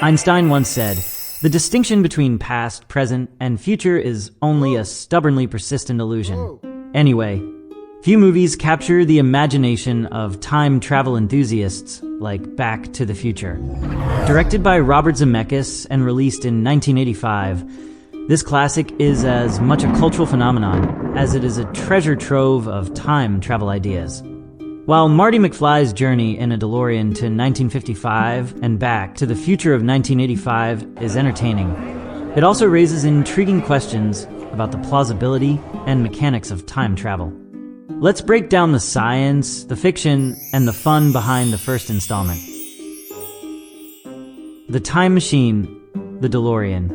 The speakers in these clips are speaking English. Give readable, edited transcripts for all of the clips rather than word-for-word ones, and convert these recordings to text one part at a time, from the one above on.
Einstein once said, "The distinction between past, present, and future is only a stubbornly persistent illusion." Anyway, few movies capture the imagination of time travel enthusiasts like Back to the Future. Directed by Robert Zemeckis and released in 1985, this classic is as much a cultural phenomenon as it is a treasure trove of time travel ideas. While Marty McFly's journey in a DeLorean to 1955 and back to the future of 1985 is entertaining, it also raises intriguing questions about the plausibility and mechanics of time travel. Let's break down the science, the fiction, and the fun behind the first installment. The Time Machine, the DeLorean.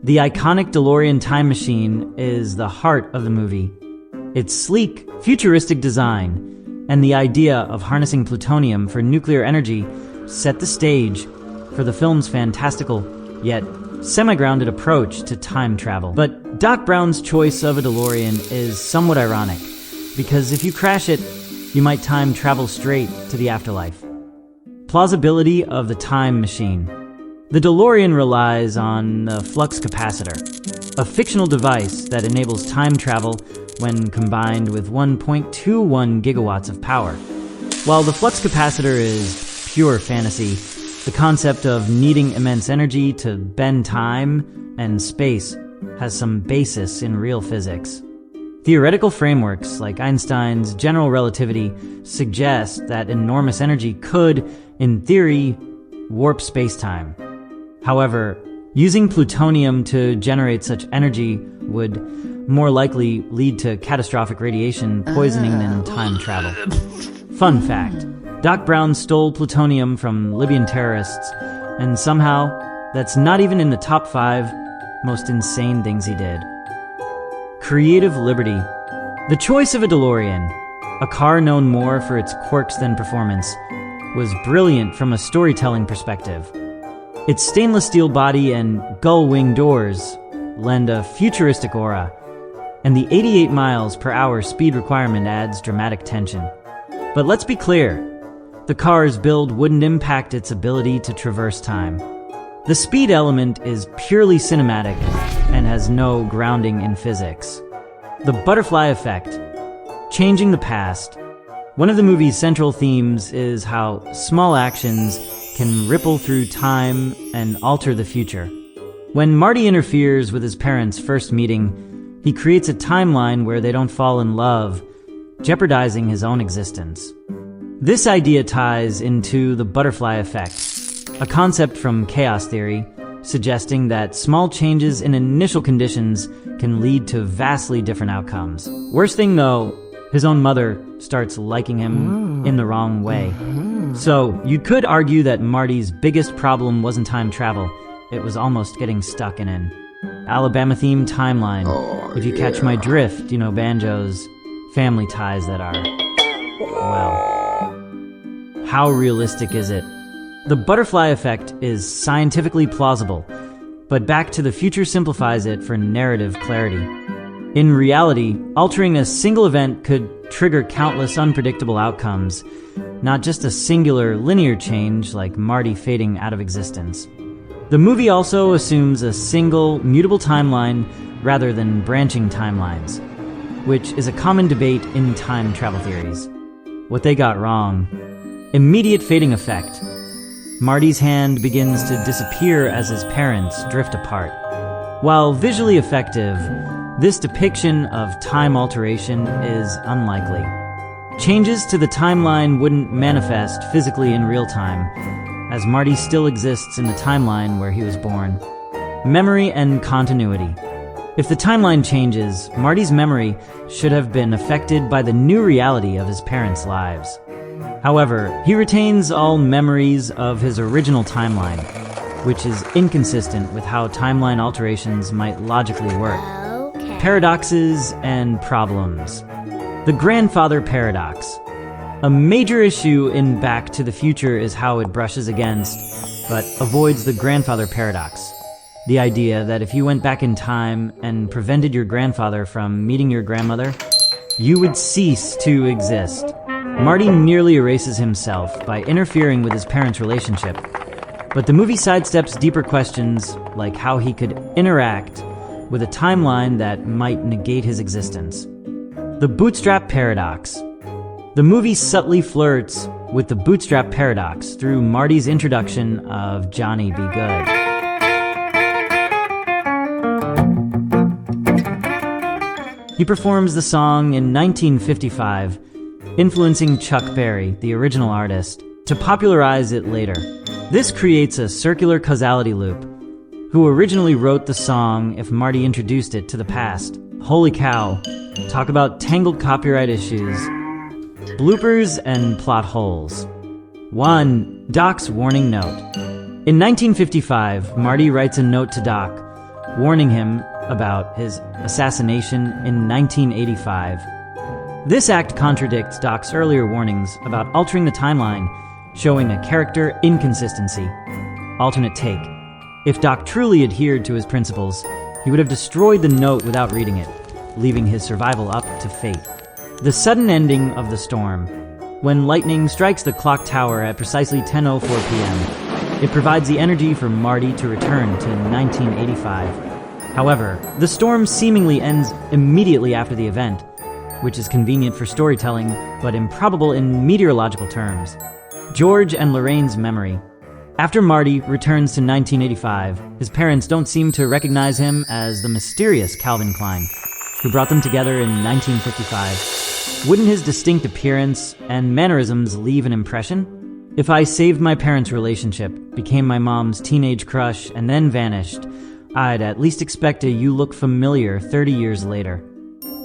The iconic DeLorean time machine is the heart of the movie. Its sleek, futuristic design and the idea of harnessing plutonium for nuclear energy set the stage for the film's fantastical, yet semi-grounded approach to time travel. But Doc Brown's choice of a DeLorean is somewhat ironic, because if you crash it, you might time travel straight to the afterlife. Plausibility of the time machine. The DeLorean relies on the flux capacitor, a fictional device that enables time travel when combined with 1.21 gigawatts of power. While the flux capacitor is pure fantasy, the concept of needing immense energy to bend time and space has some basis in real physics. Theoretical frameworks like Einstein's general relativity suggest that enormous energy could, in theory, warp space-time. However, using plutonium to generate such energy would more likely lead to catastrophic radiation poisoning than time travel. Fun fact, Doc Brown stole plutonium from Libyan terrorists, and somehow that's not even in the top 5 most insane things he did. Creative liberty. The choice of a DeLorean, a car known more for its quirks than performance, was brilliant from a storytelling perspective. Its stainless steel body and gull-wing doors lend a futuristic aura, and the 88 miles per hour speed requirement adds dramatic tension. But let's be clear, the car's build wouldn't impact its ability to traverse time. The speed element is purely cinematic and has no grounding in physics. The butterfly effect. Changing the past. One of the movie's central themes is how small actions can ripple through time and alter the future. When Marty interferes with his parents' first meeting, he creates a timeline where they don't fall in love, jeopardizing his own existence. This idea ties into the butterfly effect, a concept from chaos theory, suggesting that small changes in initial conditions can lead to vastly different outcomes. Worst thing though, his own mother starts liking him in the wrong way. So, you could argue that Marty's biggest problem wasn't time travel, it was almost getting stuck in an Alabama-themed timeline. If you catch my drift, you know, Banjo's family ties that are, well, how realistic is it? The butterfly effect is scientifically plausible, but Back to the Future simplifies it for narrative clarity. In reality, altering a single event could trigger countless unpredictable outcomes, not just a singular linear change like Marty fading out of existence. The movie also assumes a single, mutable timeline rather than branching timelines, which is a common debate in time travel theories. What they got wrong: immediate fading effect. Marty's hand begins to disappear as his parents drift apart. While visually effective, this depiction of time alteration is unlikely. Changes to the timeline wouldn't manifest physically in real time, as Marty still exists in the timeline where he was born. Memory and continuity. If the timeline changes, Marty's memory should have been affected by the new reality of his parents' lives. However, he retains all memories of his original timeline, which is inconsistent with how timeline alterations might logically work. Okay. Paradoxes and problems. The grandfather paradox. A major issue in Back to the Future is how it brushes against, but avoids the grandfather paradox. The idea that if you went back in time and prevented your grandfather from meeting your grandmother, you would cease to exist. Marty nearly erases himself by interfering with his parents' relationship. But the movie sidesteps deeper questions like how he could interact with a timeline that might negate his existence. The bootstrap paradox. The movie subtly flirts with the bootstrap paradox through Marty's introduction of Johnny Be Good. He performs the song in 1955, influencing Chuck Berry, the original artist, to popularize it later. This creates a circular causality loop. Who originally wrote the song if Marty introduced it to the past? Holy cow. Talk about tangled copyright issues, bloopers, and plot holes. 1. Doc's warning note. In 1955, Marty writes a note to Doc, warning him about his assassination in 1985. This act contradicts Doc's earlier warnings about altering the timeline, showing a character inconsistency. Alternate take. If Doc truly adhered to his principles, he would have destroyed the note without reading it, leaving his survival up to fate. The sudden ending of the storm. When lightning strikes the clock tower at precisely 10:04 p.m., it provides the energy for Marty to return to 1985. However, the storm seemingly ends immediately after the event, which is convenient for storytelling, but improbable in meteorological terms. George and Lorraine's memory. After Marty returns to 1985, his parents don't seem to recognize him as the mysterious Calvin Klein, who brought them together in 1955. Wouldn't his distinct appearance and mannerisms leave an impression? If I saved my parents' relationship, became my mom's teenage crush, and then vanished, I'd at least expect a "you look familiar" 30 years later.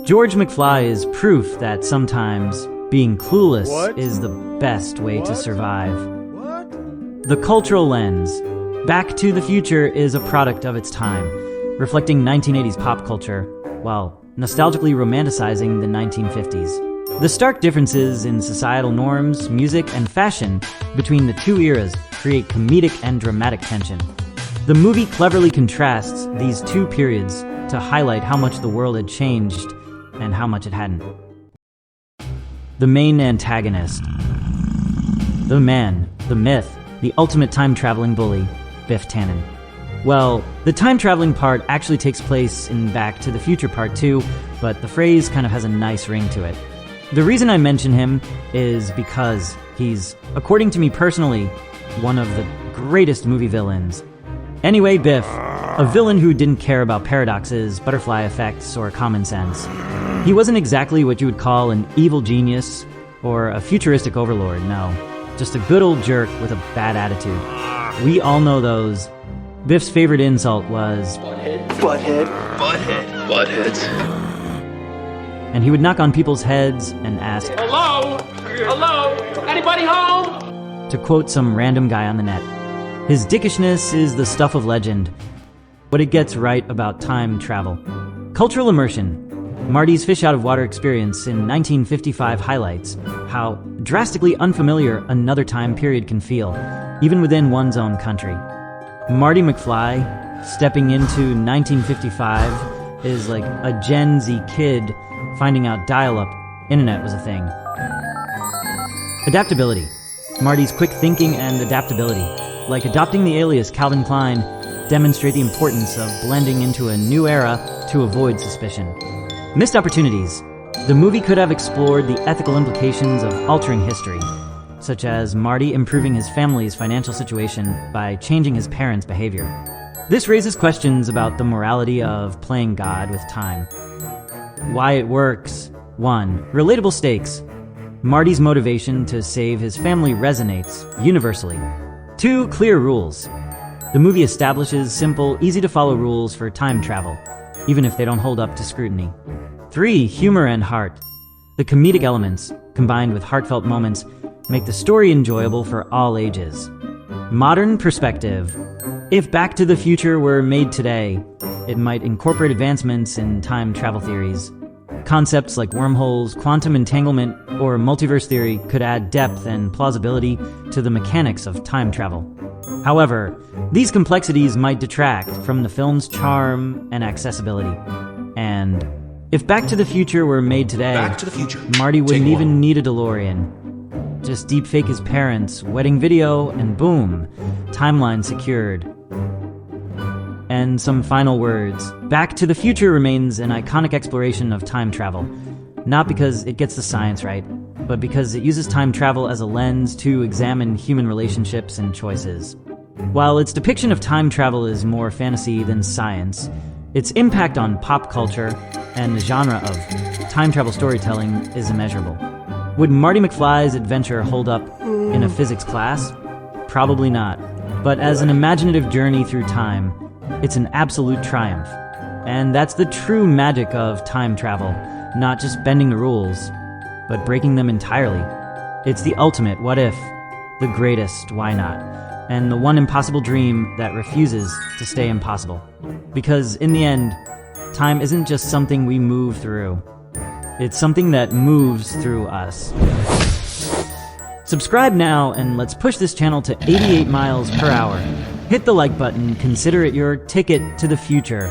George McFly is proof that sometimes being clueless is the best way to survive. The cultural lens. Back to the Future is a product of its time, reflecting 1980s pop culture, while nostalgically romanticizing the 1950s. The stark differences in societal norms, music, and fashion between the two eras create comedic and dramatic tension. The movie cleverly contrasts these two periods to highlight how much the world had changed and how much it hadn't. The main antagonist. The man, the myth, the ultimate time-traveling bully, Biff Tannen. Well, the time-traveling part actually takes place in Back to the Future Part 2, but the phrase kind of has a nice ring to it. The reason I mention him is because he's, according to me personally, one of the greatest movie villains. Anyway, Biff, a villain who didn't care about paradoxes, butterfly effects, or common sense. He wasn't exactly what you would call an evil genius or a futuristic overlord, no. Just a good old jerk with a bad attitude. We all know those. Biff's favorite insult was butthead, butthead, butthead, buttheads. And he would knock on people's heads and ask, "Hello? Hello? Anybody home?" To quote some random guy on the net. His dickishness is the stuff of legend, but it gets right about time travel. Cultural immersion. Marty's fish-out-of-water experience in 1955 highlights how drastically unfamiliar another time period can feel, even within one's own country. Marty McFly stepping into 1955 is like a Gen Z kid finding out dial-up internet was a thing. Adaptability. Marty's quick thinking and adaptability, like adopting the alias Calvin Klein, demonstrate the importance of blending into a new era to avoid suspicion. Missed opportunities. The movie could have explored the ethical implications of altering history, such as Marty improving his family's financial situation by changing his parents' behavior. This raises questions about the morality of playing God with time. Why it works. 1. Relatable stakes. Marty's motivation to save his family resonates universally. 2. Clear rules. The movie establishes simple, easy-to-follow rules for time travel, even if they don't hold up to scrutiny. 3. Humor and heart. The comedic elements, combined with heartfelt moments, make the story enjoyable for all ages. Modern perspective. If Back to the Future were made today, it might incorporate advancements in time travel theories. Concepts like wormholes, quantum entanglement, or multiverse theory could add depth and plausibility to the mechanics of time travel. However, these complexities might detract from the film's charm and accessibility. And If Back to the Future were made today, Back to the Future. Marty wouldn't Take even one. need a DeLorean. Just deepfake his parents, wedding video, and boom, timeline secured. And some final words. Back to the Future remains an iconic exploration of time travel. Not because it gets the science right, but because it uses time travel as a lens to examine human relationships and choices. While its depiction of time travel is more fantasy than science, its impact on pop culture and the genre of time travel storytelling is immeasurable. Would Marty McFly's adventure hold up in a physics class? Probably not. But as an imaginative journey through time, it's an absolute triumph. And that's the true magic of time travel, not just bending the rules, but breaking them entirely. It's the ultimate what if, the greatest why not, and the one impossible dream that refuses to stay impossible. Because in the end, time isn't just something we move through. It's something that moves through us. Subscribe now and let's push this channel to 88 miles per hour. Hit the like button, consider it your ticket to the future.